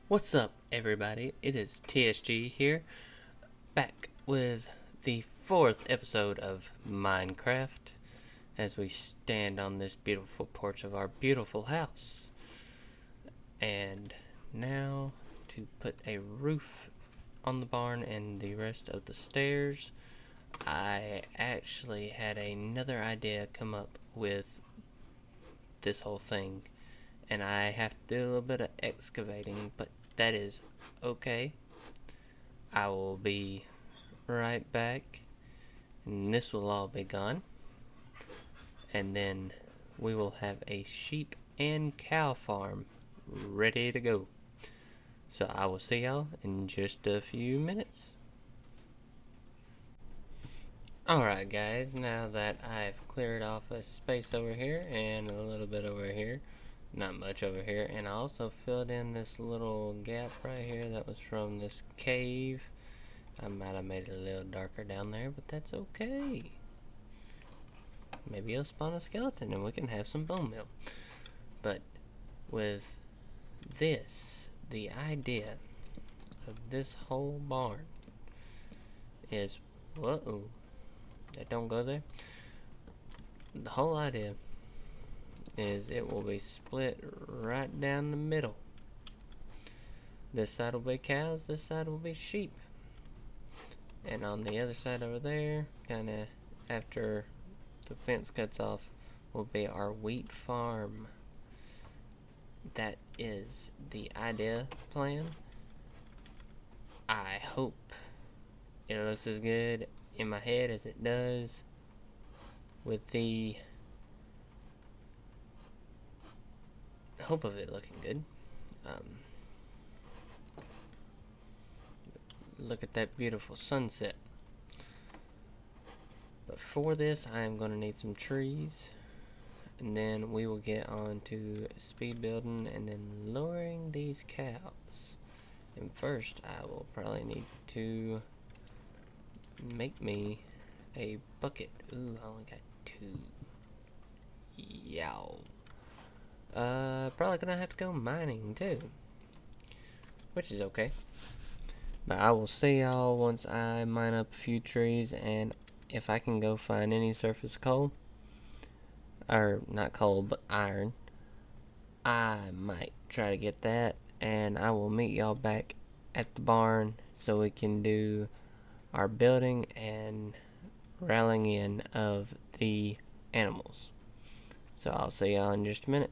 What's up, everybody? It is TSG here, back with the fourth episode of Minecraft as we stand on this beautiful porch of our beautiful house. And now to put a roof on the barn and the rest of the stairs, I actually had another idea come up with this whole thing, and I have to do a little bit of excavating, but that is okay. I will be right back, and this will all be gone, and then we will have a sheep and cow farm ready to go. So I will see y'all in just a few minutes. Alright guys, now that I've cleared off a space over here and a little bit over here, not much over here, and I also filled in this little gap right here that was from this cave. I might have made it a little darker down there, but that's okay. Maybe he'll spawn a skeleton and we can have some bone meal. But with this, the idea of this whole barn is, whoa, that don't go there. The whole idea is it will be split right down the middle. This side will be cows, this side will be sheep. And on the other side over there, kinda after the fence cuts off, will be our wheat farm. That is the idea plan. I hope it looks as good in my head as it does with the hope of it looking good. Look at that beautiful sunset. But for this, I am going to need some trees, and then we will get on to speed building and then lowering these cows. And first, I will probably need to make me a bucket. Ooh, I only got 2. Yow. Probably gonna have to go mining too, which is okay. But I will see y'all once I mine up a few trees, and if I can go find any surface coal, or not coal, but iron, I might try to get that, and I will meet y'all back at the barn so we can do our building and rallying in of the animals. So I'll see y'all in just a minute.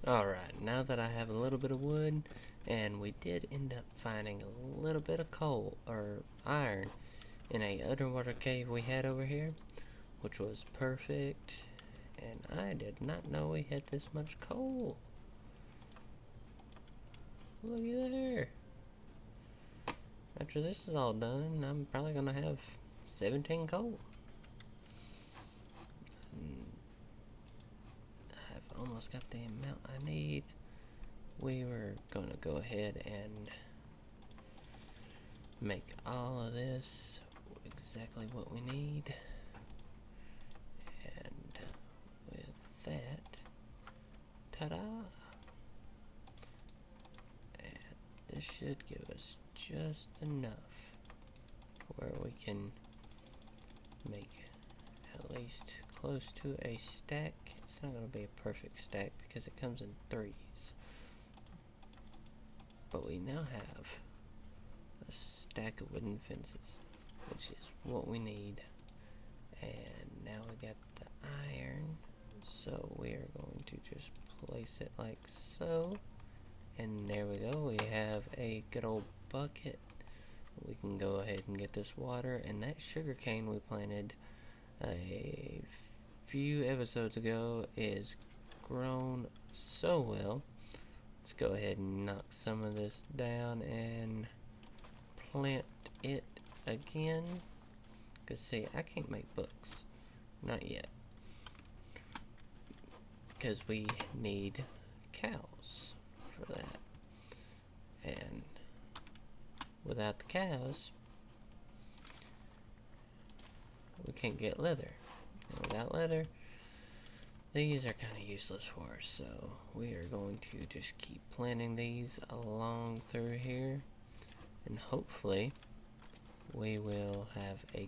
Alright, now that I have a little bit of wood, and we did end up finding a little bit of coal, or iron, in a underwater cave we had over here, which was perfect, and I did not know we had this much coal. Looky there. After this is all done, I'm probably gonna have 17 coal. I've almost got the amount I need. We were gonna go ahead and make all of this exactly what we need. And with that, ta-da! And this should give us just enough where we can make at least close to a stack. It's not going to be a perfect stack because it comes in 3s. But we now have a stack of wooden fences, which is what we need. And now we got the iron, so we are going to just place it like so. And there we go, we have a good old bucket. We can go ahead and get this water, and that sugar cane we planted a few episodes ago is grown so well. Let's go ahead and knock some of this down and plant it again. Cause see, I can't make books, not yet, because we need cows for that, and without the cows we can't get leather, and without leather these are kind of useless for us, so we are going to just keep planting these along through here, and hopefully we will have a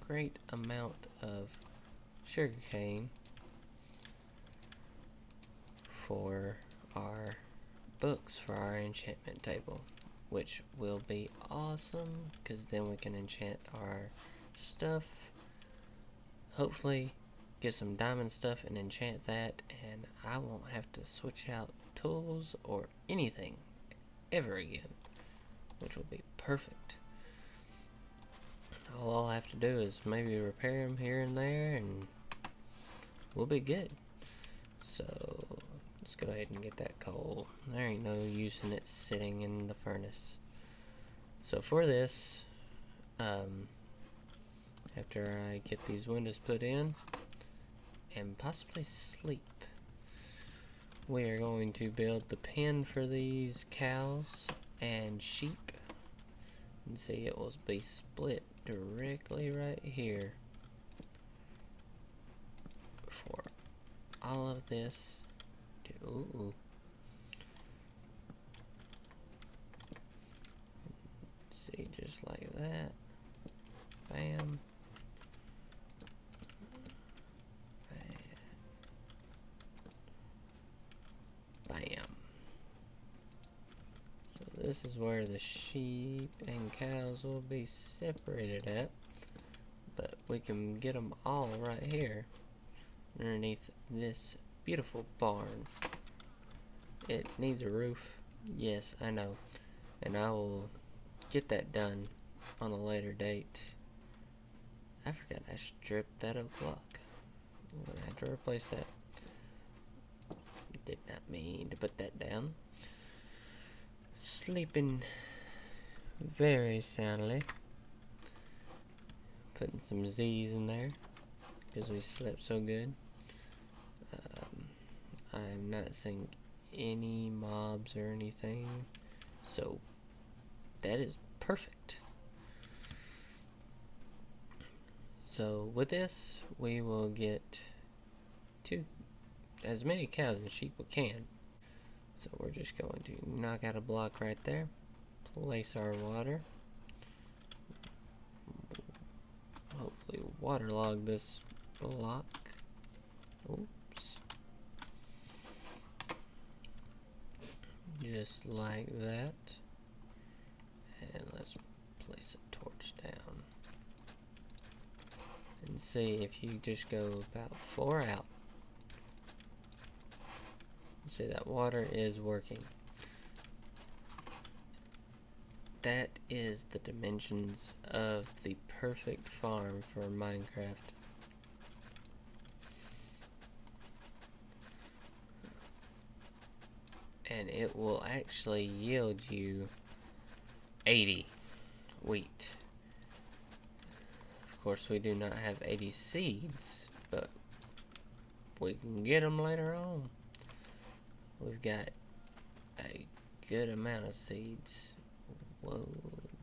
great amount of sugarcane for our books for our enchantment table, which will be awesome because then we can enchant our stuff, hopefully get some diamond stuff and enchant that, and I won't have to switch out tools or anything ever again, which will be perfect. All I'll have to do is maybe repair them here and there and we'll be good. So let's go ahead and get that coal. There ain't no use in it sitting in the furnace. So for this, after I get these windows put in and possibly sleep, we are going to build the pen for these cows and sheep. And see, it will be split directly right here for all of this. Ooh. See, just like that. Bam. Bam. So this is where the sheep and cows will be separated at, but we can get them all right here underneath this beautiful barn. It needs a roof, yes, I know, and I will get that done on a later date. I forgot I stripped that oak block. I'm gonna have to replace that. Did not mean to put that down. Sleeping very soundly. Putting some Z's in there because we slept so good. I'm not seeing any mobs or anything, so that is perfect. So with this, we will get as many cows and sheep we can. So we're just going to knock out a block right there, place our water, hopefully waterlog this block. Oops. Just like that. And let's place a torch down. And see, if you just go about 4 out, see that water is working. That is the dimensions of the perfect farm for Minecraft. And it will actually yield you 80 wheat. Of course, we do not have 80 seeds, but we can get them later on. We've got a good amount of seeds. Whoa,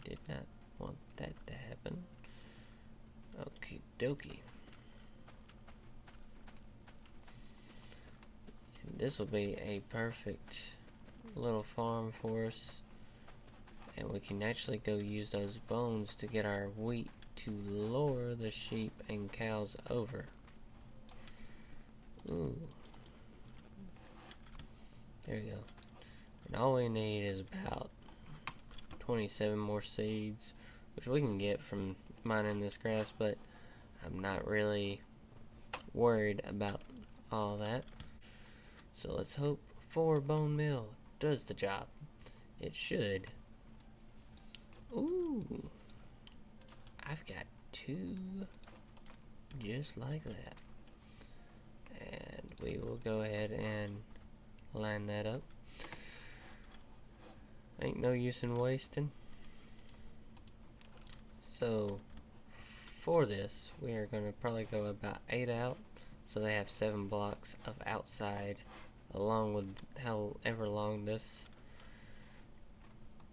did not want that to happen. Okie dokie. And this will be a perfect little farm for us. And we can actually go use those bones to get our wheat to lure the sheep and cows over. Ooh. There we go. And all we need is about 27 more seeds, which we can get from mining this grass, but I'm not really worried about all that. So let's hope 4 bone meal does the job. It should. Ooh. I've got 2 just like that. And we will go ahead and line that up. Ain't no use in wasting. So for this, we are going to probably go about 8 out, so they have 7 blocks of outside, along with however long this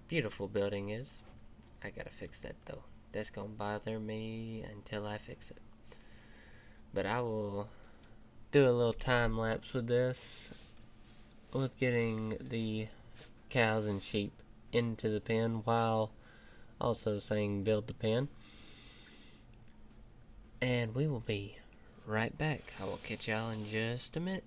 beautiful building is. I gotta fix that though. That's gonna bother me until I fix it. But I will do a little time lapse with this, with getting the cows and sheep into the pen while also saying build the pen. And we will be right back. I will catch y'all in just a minute.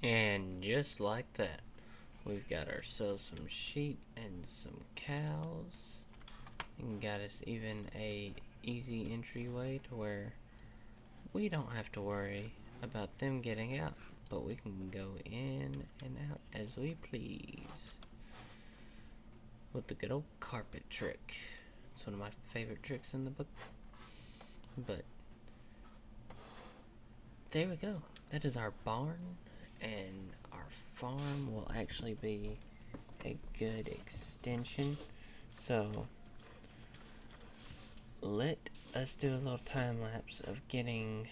And just like that, we've got ourselves some sheep and some cows, and got us even a easy entryway to where we don't have to worry about them getting out, but we can go in and out as we please with the good old carpet trick. It's one of my favorite tricks in the book. But there we go. That is our barn, and our farm will actually be a good extension. So let us do a little time lapse of getting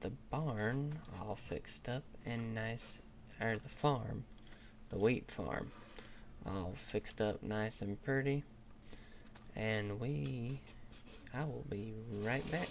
the barn all fixed up and nice, or the farm, the wheat farm, all fixed up nice and pretty. And I will be right back.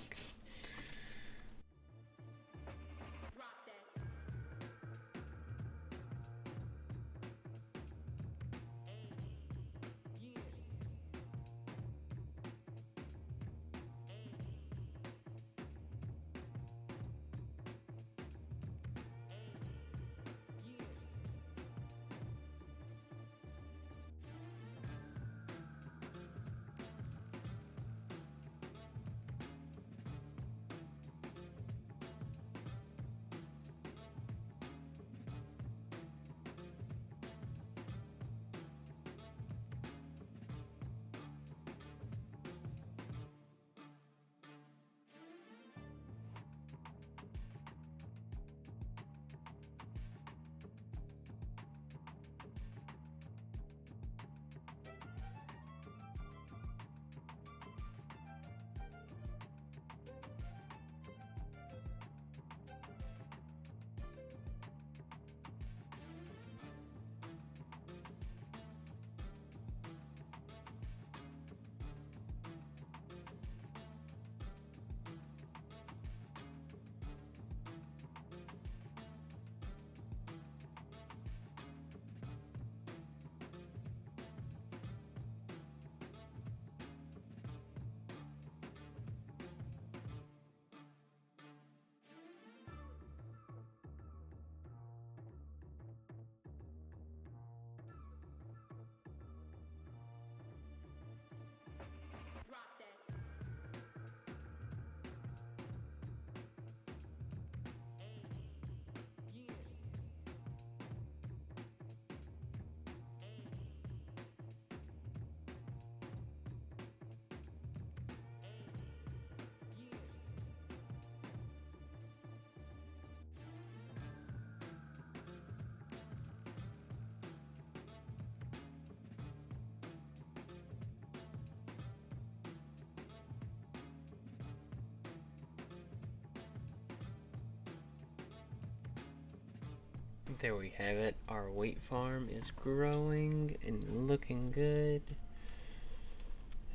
There we have it. Our wheat farm is growing and looking good.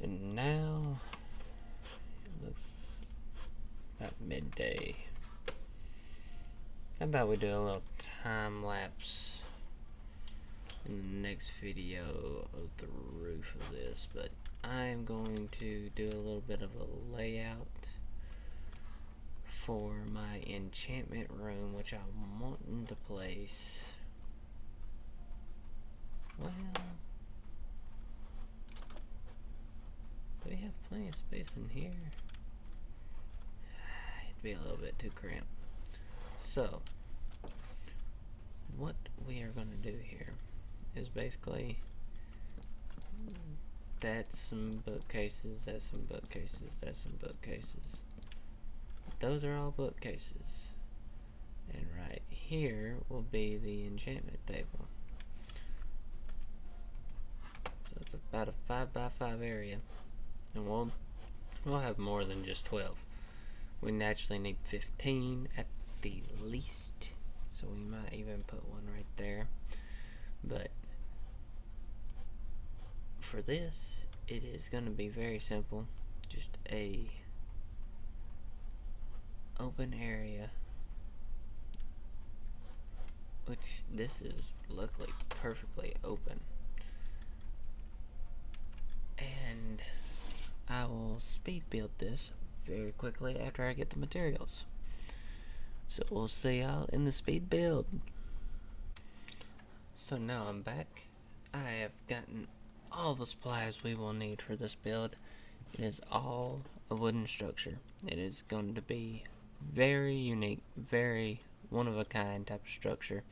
And now it looks about midday. How about we do a little time lapse in the next video of the roof of this, but I'm going to do a little bit of a layout for my enchantment room, which I'm wanting to place. Well, do we have plenty of space in here? It'd be a little bit too cramped. So, what we are going to do here is basically, that's some bookcases, that's some bookcases, that's some bookcases. Those are all bookcases. And right here will be the enchantment table. So it's about a 5x5 area. And we'll have more than just 12. We naturally need 15 at the least. So we might even put one right there. But for this, it is going to be very simple. Just a open area, which this is luckily perfectly open. And I will speed build this very quickly after I get the materials. So we'll see y'all in the speed build. So now I'm back. I have gotten all the supplies we will need for this build. It is all a wooden structure. It is going to be very unique, very one-of-a-kind type of structure.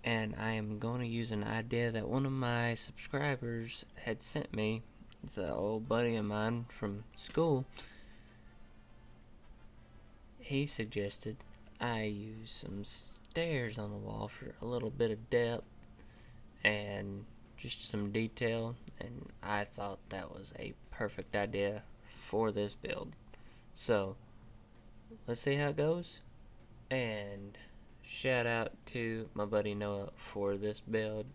And I am going to use an idea that one of my subscribers had sent me. It's an old buddy of mine from school. He suggested I use some stairs on the wall for a little bit of depth and just some detail, and I thought that was a perfect idea for this build. So let's see how it goes, and shout out to my buddy Noah for this build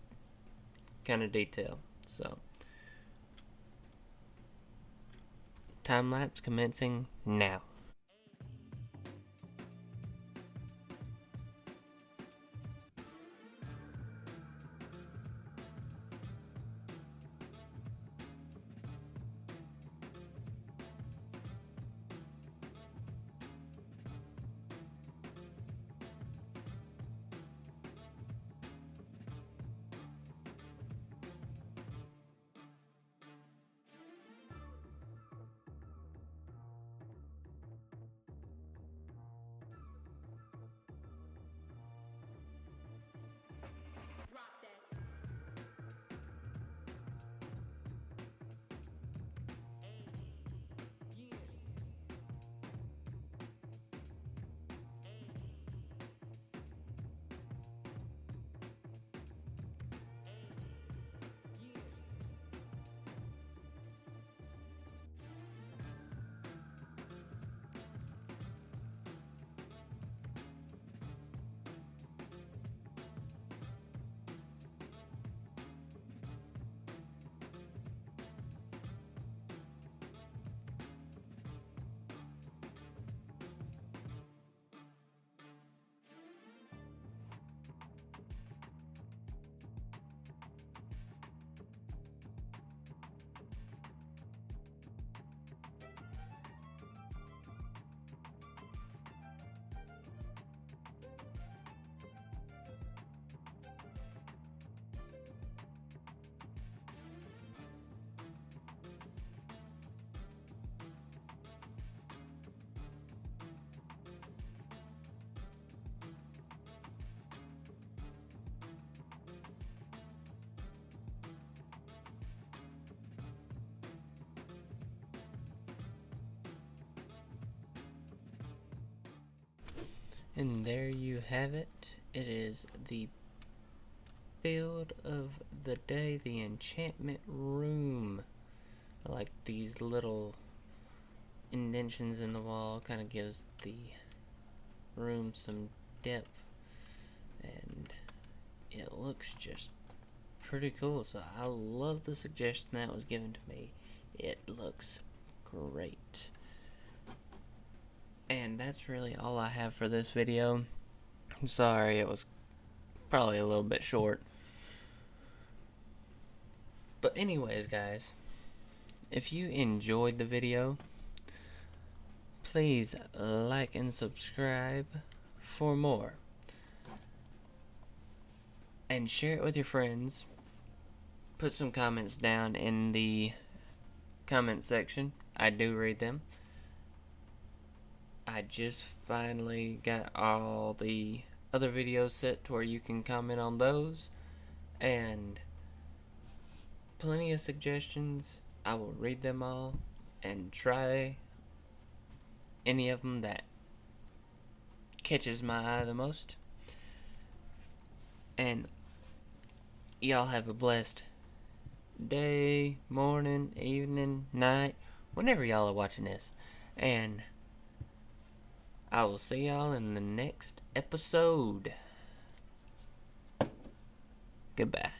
kind of detail. So time lapse commencing now. And there you have it. It is the build of the day, the enchantment room. I like these little indentions in the wall, kind of gives the room some depth, and it looks just pretty cool. So I love the suggestion that was given to me. It looks great. And that's really all I have for this video. I'm sorry it was probably a little bit short. But anyways, guys, If you enjoyed the video, please like and subscribe for more. And share it with your friends. Put some comments down in the comment section. I do read them. I just finally got all the other videos set to where you can comment on those, and plenty of suggestions. I will read them all and try any of them that catches my eye the most. And y'all have a blessed day, morning, evening, night, whenever y'all are watching this. And I will see y'all in the next episode. Goodbye.